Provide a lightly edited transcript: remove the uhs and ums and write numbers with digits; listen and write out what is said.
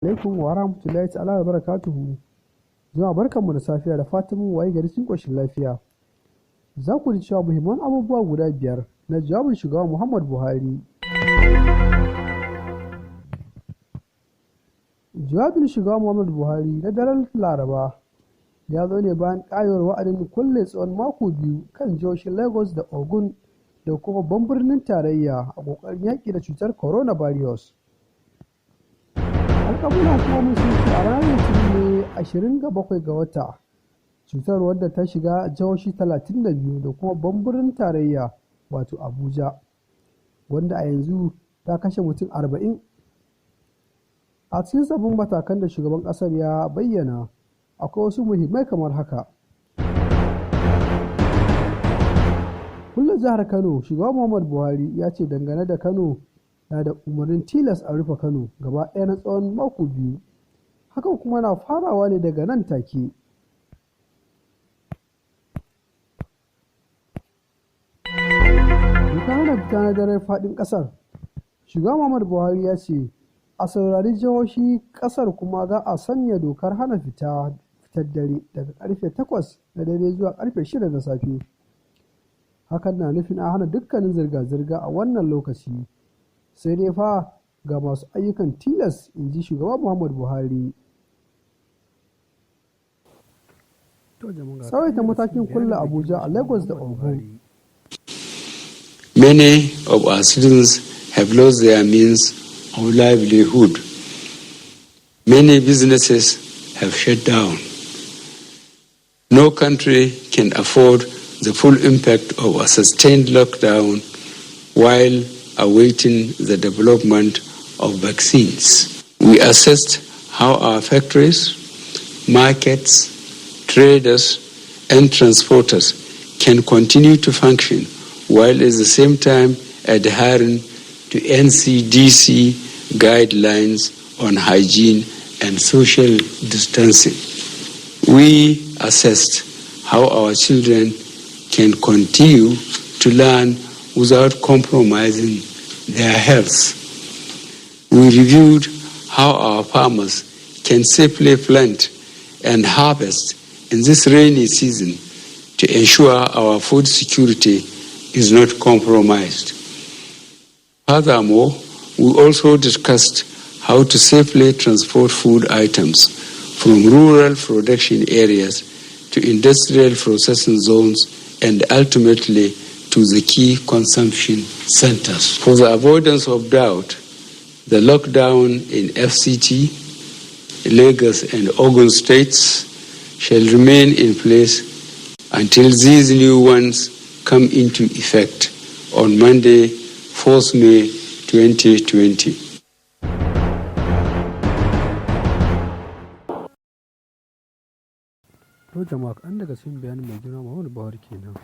Alaikum wa rahmatullahi ta'ala wa barakatuhu. Jama'a barkanmu da safiya da fatan mu waye gari cikin ƙoshin lafiya. Za ku ji cewa muhimman abubuwa guda biyar na jawabin shugaba Muhammad Buhari. Jawabin shugaba Muhammad Buhari na daren Laraba ya zo ne bayan ƙayewar wa'adin kulle tsawon mako biyu kan jihohin Lagos da Ogun da kuma babban birnin tarayya a ƙoƙarin yaƙi da cutar coronavirus. Alƙabulan hukumomin sun ce a ranar Litinin ne 27 ga wata cutar wadda ta shiga jihohi 32 da kuma babban birnin tarayya wato Abuja, wanda a yanzu ta kashe mutum 40. A cikin sabbin matakan da shugaban ƙasar ya bayyana akwai wasu muhimmai kamar haka. Kullum jihar Kano, shugaba Muhammad Buhari ya ce dangane da Kano na da umarnin tilas a rufe Kano gaba ɗaya na tsawon mako biyu. Hakan kuma na farawa ne daga nan take. Doka hana fita na dare faɗin ƙasar. Shugaba Muhammad Buhari ya ce a saurari jihohi ƙasar kuma za a sanya dokar hana fitar dare daga ƙarfe 8 na dare zuwa ƙarfe 6 na safe. Hakan na nufin a hana dukkanin zirga-zirga a wannan lokaci. Sai dai fa ga masu ayyukan tilas, in ji shugaba Muhammad Buhari. Tsawaita matakin kulle Abuja a Lagos da Ogun. Many of our citizens have lost their means of livelihood. Many businesses have shut down. No country can afford the full impact of a sustained lockdown while awaiting the development of vaccines. We assessed how our factories, markets, traders, and transporters can continue to function while at the same time adhering to NCDC guidelines on hygiene and social distancing. We assessed how our children can continue to learn without compromising their health. We reviewed how our farmers can safely plant and harvest in this rainy season to ensure our food security is not compromised. Furthermore, we also discussed how to safely transport food items from rural production areas to industrial processing zones and ultimately to the key consumption centers. For the avoidance of doubt, the lockdown in FCT, Lagos and Ogun states shall remain in place until these new ones come into effect on Monday, 4th May 2020. To jama'a, an daga cikin bayanin mai girma Muhammadu Buhari kenan.